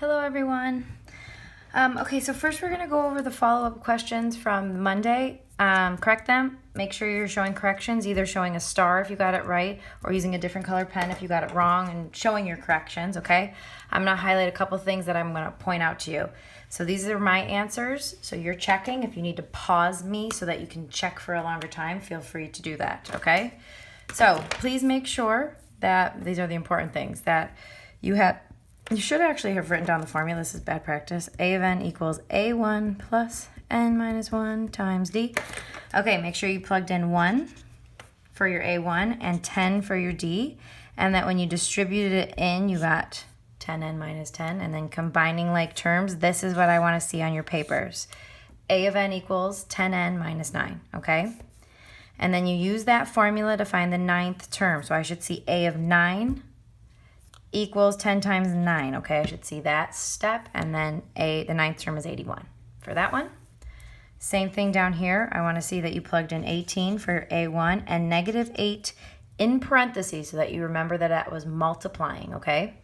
Hello, everyone. Okay, so first we're going to go over the follow-up questions from Monday. Correct them. Make sure you're showing corrections, either showing a star if you got it right or using a different color pen if you got it wrong and showing your corrections, okay? I'm going to highlight a couple things that I'm going to point out to you. So these are my answers. So you're checking. If you need to pause me so that you can check for a longer time, feel free to do that, okay? So please make sure that these are the important things that you should actually have written down the formula. This is bad practice. A of n equals A1 plus n minus 1 times D. Okay, make sure you plugged in 1 for your A1 and 10 for your D, and that when you distributed it in, you got 10n minus 10, and then combining like terms, this is what I want to see on your papers. A of n equals 10n minus 9, okay? And then you use that formula to find the ninth term. So I should see A of 9 equals 10 times 9, okay? I should see that step, and then the ninth term is 81 for that one. Same thing down here. I want to see that you plugged in 18 for A1 and negative 8 in parentheses so that you remember that that was multiplying, okay?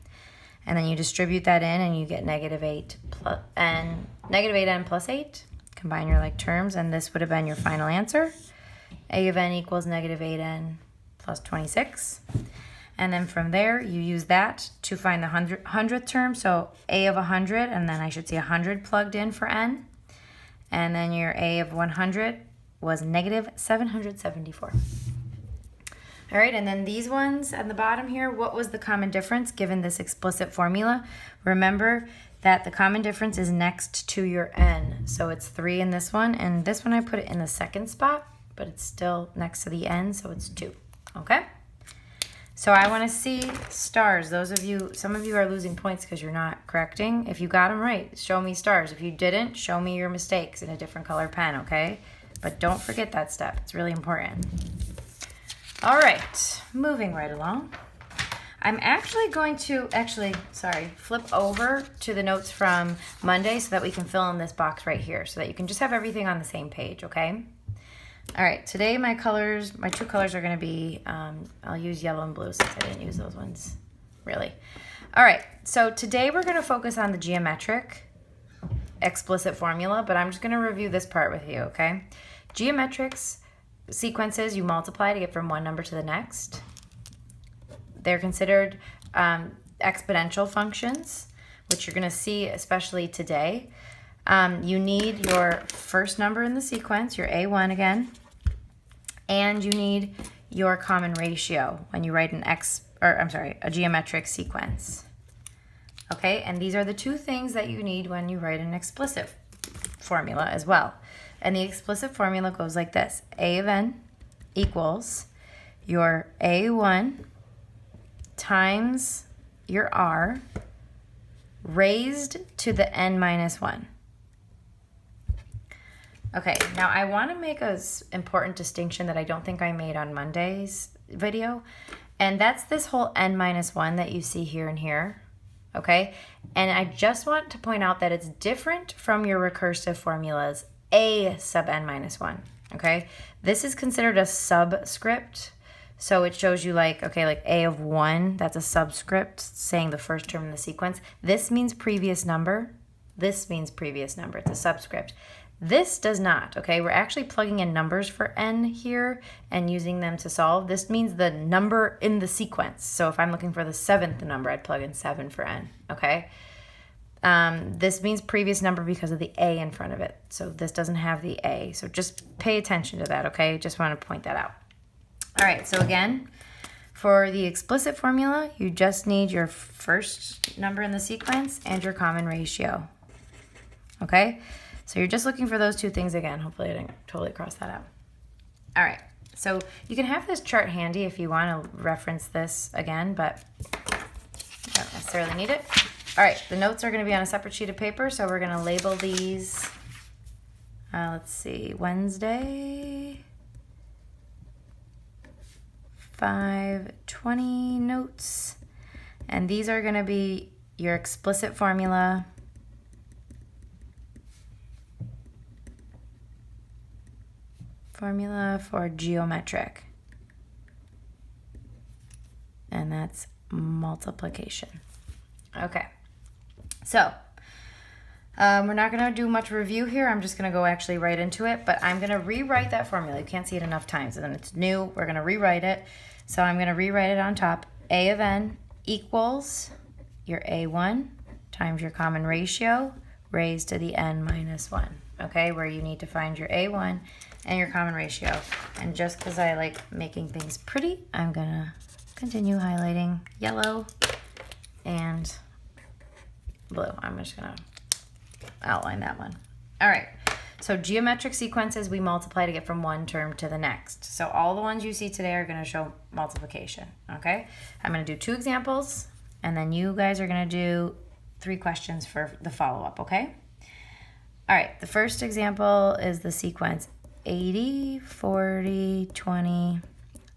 And then you distribute that in and you get negative 8n plus 8. Combine your like terms, and this would have been your final answer. A of n equals negative 8n plus 26. And then from there, you use that to find the 100th term. So A of 100, and then I should see 100 plugged in for n. And then your A of 100 was negative 774. All right, and then these ones at the bottom here, what was the common difference given this explicit formula? Remember that the common difference is next to your n. So it's 3 in this one, and this one I put it in the second spot, but it's still next to the n, so it's 2, okay? So I want to see stars. Some of you are losing points because you're not correcting. If you got them right, show me stars. If you didn't, show me your mistakes in a different color pen, okay? But don't forget that step. It's really important. All right, moving right along. I'm actually going to, flip over to the notes from Monday so that we can fill in this box right here so that you can just have everything on the same page, okay? All right, today my two colors are going to be, I'll use yellow and blue since I didn't use those ones, really. All right, so today we're going to focus on the geometric explicit formula, but I'm just going to review this part with you, okay? Geometrics sequences you multiply to get from one number to the next. They're considered exponential functions, which you're going to see especially today. You need your first number in the sequence, your A1 again, and you need your common ratio when you write a geometric sequence. Okay, and these are the two things that you need when you write an explicit formula as well. And the explicit formula goes like this. A of n equals your A1 times your R raised to the n minus 1. Okay, now I want to make an important distinction that I don't think I made on Monday's video, and that's this whole n minus 1 that you see here and here, okay? And I just want to point out that it's different from your recursive formulas, a sub n minus 1, okay? This is considered a subscript, so it shows you like a of 1, that's a subscript saying the first term in the sequence. This means previous number. This means previous number. It's a subscript. This does not, okay? We're actually plugging in numbers for n here and using them to solve. This means the number in the sequence. So if I'm looking for the 7th number, I'd plug in 7 for n, okay? This means previous number because of the a in front of it. So this doesn't have the a. So just pay attention to that, okay? Just want to point that out. All right, so again, for the explicit formula, you just need your first number in the sequence and your common ratio, okay? So you're just looking for those two things again. Hopefully I didn't totally cross that out. All right, so you can have this chart handy if you want to reference this again, but you don't necessarily need it. All right, the notes are going to be on a separate sheet of paper, so we're going to label these, let's see, Wednesday, 5:20 notes, and these are going to be your explicit formula, for geometric, and that's multiplication. Okay, So we're not going to do much review here. I'm just going to go actually right into it, but I'm going to rewrite that formula. You can't see it enough times, and then it's new. We're going to rewrite it. So I'm going to rewrite it on top. A of n equals your A1 times your common ratio raised to the n minus 1, okay, where you need to find your A1 and your common ratio. And just because I like making things pretty, I'm going to continue highlighting yellow and blue. I'm just going to outline that one. All right, so geometric sequences we multiply to get from one term to the next. So all the ones you see today are going to show multiplication, okay? I'm going to do 2 examples, and then you guys are going to do 3 questions for the follow-up, okay? All right, the first example is the sequence 80, 40, 20,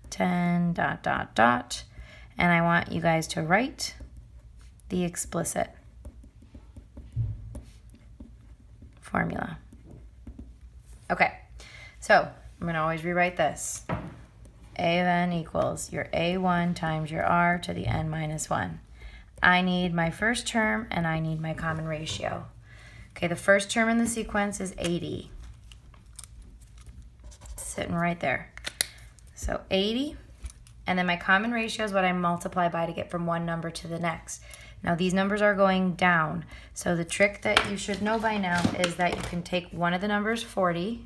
10, dot, dot, dot, and I want you guys to write the explicit formula. Okay, so I'm going to always rewrite this. A of n equals your A1 times your R to the n minus 1. I need my first term and I need my common ratio. Okay, the first term in the sequence is 80. Sitting right there. So 80, and then my common ratio is what I multiply by to get from one number to the next. Now these numbers are going down, so the trick that you should know by now is that you can take one of the numbers, 40,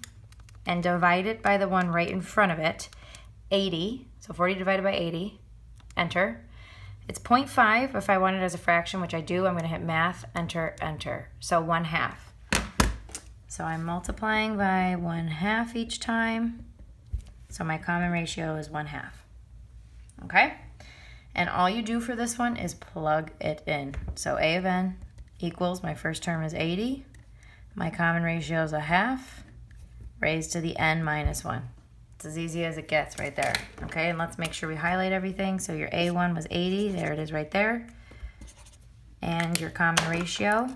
and divide it by the one right in front of it, 80. So 40 divided by 80, enter. It's 0.5 if I want it as a fraction, which I do. I'm going to hit math, enter, enter. So 1/2. So I'm multiplying by 1/2 each time. So my common ratio is 1/2. Okay? And all you do for this one is plug it in. So A of n equals, my first term is 80. My common ratio is 1/2 raised to the n minus 1. It's as easy as it gets right there. Okay, and let's make sure we highlight everything. So your A1 was 80. There it is right there. And your common ratio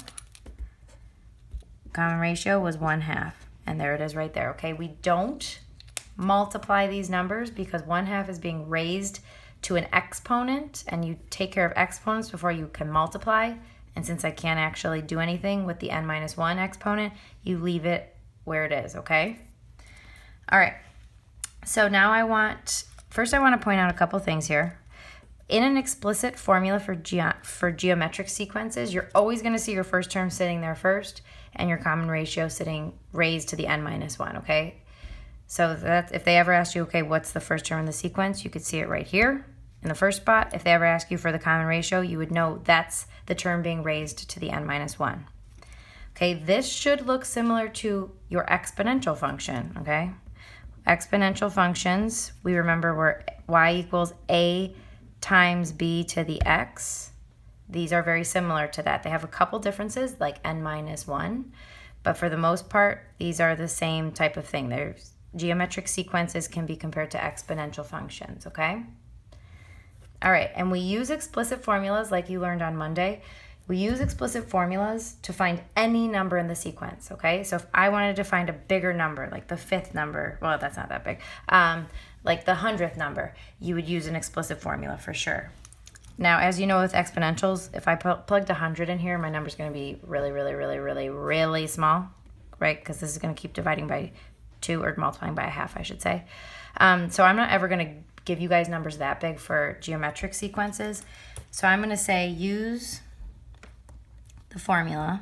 was 1/2. And there it is right there. Okay, we don't multiply these numbers because 1/2 is being raised to an exponent, and you take care of exponents before you can multiply. And since I can't actually do anything with the n minus 1 exponent, you leave it where it is, okay? All right, so now I want to point out a couple things here. In an explicit formula for geometric sequences, you're always going to see your first term sitting there first and your common ratio sitting raised to the n minus 1, okay? So that if they ever ask you, okay, what's the first term in the sequence, you could see it right here in the first spot. If they ever ask you for the common ratio, you would know that's the term being raised to the n minus 1. Okay, this should look similar to your exponential function, okay? Exponential functions, we remember were y equals a times b to the x. These are very similar to that. They have a couple differences, like n minus 1, but for the most part, these are the same type of thing. There's geometric sequences can be compared to exponential functions, okay? All right, and we use explicit formulas like you learned on Monday. We use explicit formulas to find any number in the sequence, okay? So if I wanted to find a bigger number, like the 5th number, well, that's not that big, like the 100th number, you would use an explicit formula for sure. Now, as you know with exponentials, if I plugged 100 in here, my number's going to be really, really, really, really, really small, right? Because this is going to keep dividing by 2 or multiplying by 1/2, I should say. So I'm not ever going to give you guys numbers that big for geometric sequences. So I'm going to say use the formula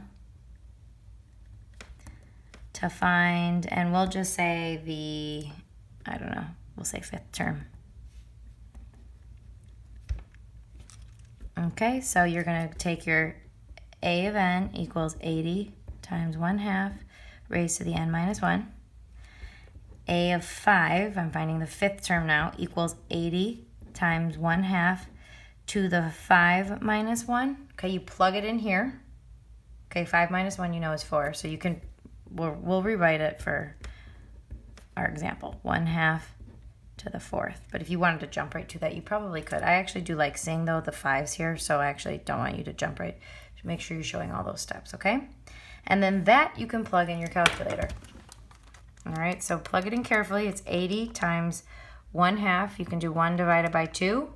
to find, and we'll just say the, I don't know, we'll say 5th term. Okay, so you're going to take your A of n equals 80 times 1/2 raised to the n minus 1. A of 5, I'm finding the 5th term now, equals 80 times 1/2 to the 5 minus 1. Okay, you plug it in here. Okay, 5 minus 1 you know is 4, so you can, we'll rewrite it for our example, 1/2 to the 4th. But if you wanted to jump right to that, you probably could. I actually do like seeing though the 5s here, so I actually don't want you to jump right. Just make sure you're showing all those steps, okay? And then that you can plug in your calculator. All right, so plug it in carefully. It's 80 times 1/2. You can do 1 divided by 2,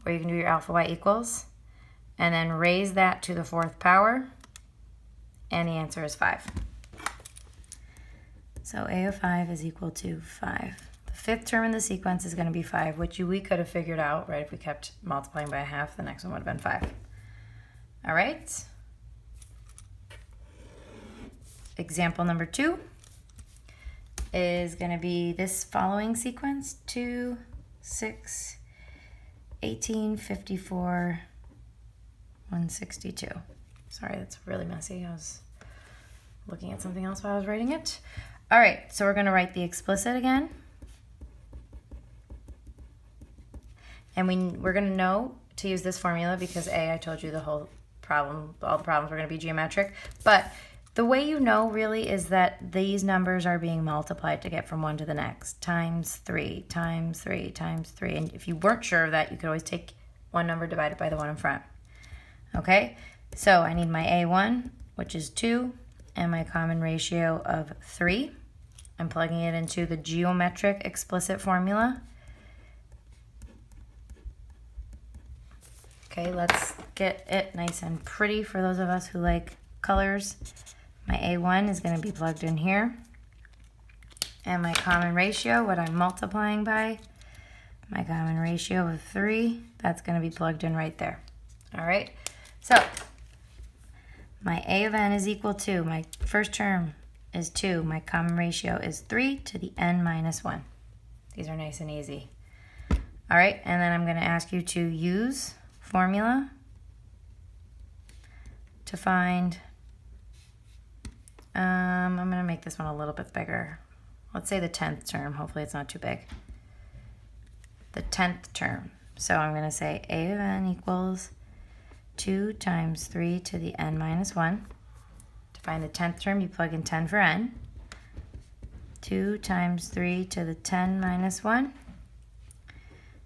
or you can do your alpha y equals, and then raise that to the 4th power. and the answer is 5. So a of 5 is equal to 5. The fifth term in the sequence is going to be 5, which we could have figured out, right? If we kept multiplying by a half, the next one would have been 5. All right. Example number 2 is going to be this following sequence: 2, 6, 18, 54, 162. Sorry, that's really messy. I was looking at something else while I was writing it. All right, so we're going to write the explicit again. And we're going to know to use this formula because I told you the whole problem, all the problems were going to be geometric. But the way you know really is that these numbers are being multiplied to get from one to the next. Times 3, times 3, times 3. And if you weren't sure of that, you could always take one number divided by the one in front. Okay, so I need my A1, which is 2, and my common ratio of 3. I'm plugging it into the geometric explicit formula. Okay, let's get it nice and pretty for those of us who like colors. My A1 is going to be plugged in here. And my common ratio, what I'm multiplying by, my common ratio of 3, that's going to be plugged in right there. All right, so my A of n is equal to, my first term is 2. My common ratio is 3 to the n minus 1. These are nice and easy. All right, and then I'm going to ask you to use formula to find, I'm going to make this one a little bit bigger. Let's say the 10th term. Hopefully it's not too big. The 10th term. So I'm going to say A of n equals 2 times 3 to the n minus 1. To find the 10th term, you plug in 10 for n. 2 times 3 to the 10 minus 1.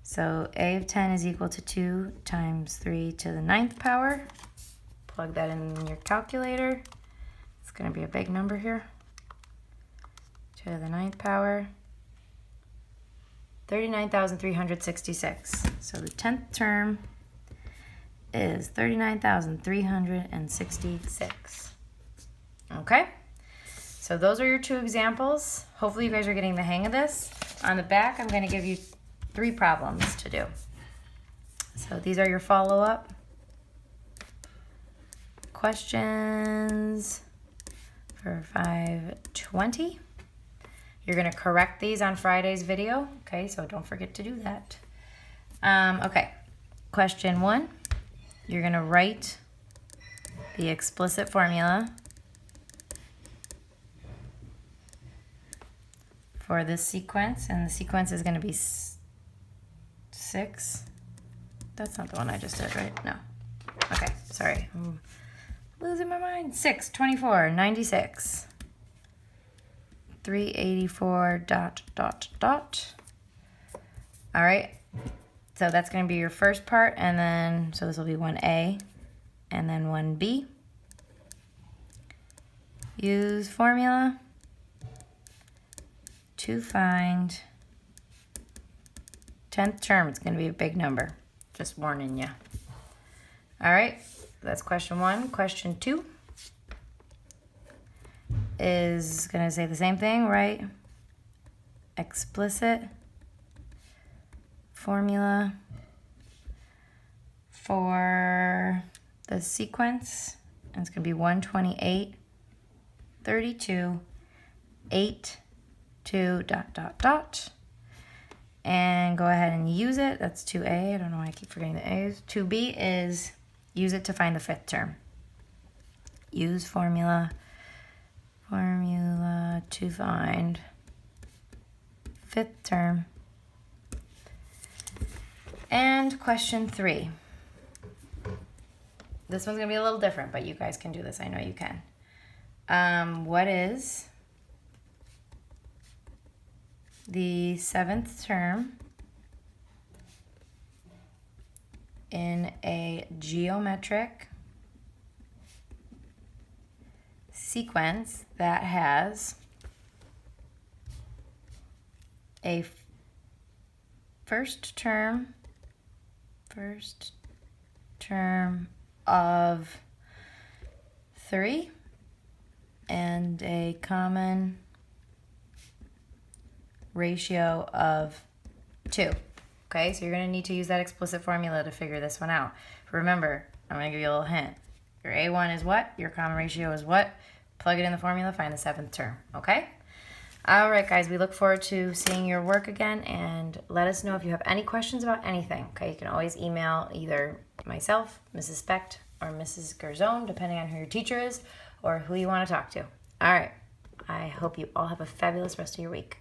So A of 10 is equal to 2 times 3 to the 9th power. Plug that in your calculator. It's going to be a big number here. To the 9th power. 39,366. So the 10th term is 39,366. Okay? So those are your 2 examples. Hopefully you guys are getting the hang of this. On the back, I'm going to give you 3 problems to do. So these are your follow-up questions for 520. You're going to correct these on Friday's video, okay? So don't forget to do that. Okay, question 1. You're going to write the explicit formula for this sequence, and the sequence is going to be 6. That's not the one I just did, right? No. Okay, sorry. I'm losing my mind. 6, 24, 96. 384 ... All right. So that's going to be your first part, and then, so this will be 1A and then 1B. Use formula to find 10th term. It's going to be a big number. Just warning you. All right. That's question 1. Question 2 is going to say the same thing, right? Explicit formula for the sequence. And it's going to be 128, 32, 8, 2, ... And go ahead and use it. That's 2A. I don't know why I keep forgetting the A's. 2B is use it to find the 5th term. Use formula to find 5th term. And question 3. This one's going to be a little different, but you guys can do this. I know you can. What is the 7th term in a geometric sequence that has a first term of 3 and a common ratio of 2. Okay, so you're going to need to use that explicit formula to figure this one out. Remember, I'm going to give you a little hint. Your A1 is what? Your common ratio is what? Plug it in the formula, find the 7th term. Okay? All right, guys, we look forward to seeing your work again, and let us know if you have any questions about anything. Okay, you can always email either myself, Mrs. Specht, or Mrs. Garzone, depending on who your teacher is or who you want to talk to. All right, I hope you all have a fabulous rest of your week.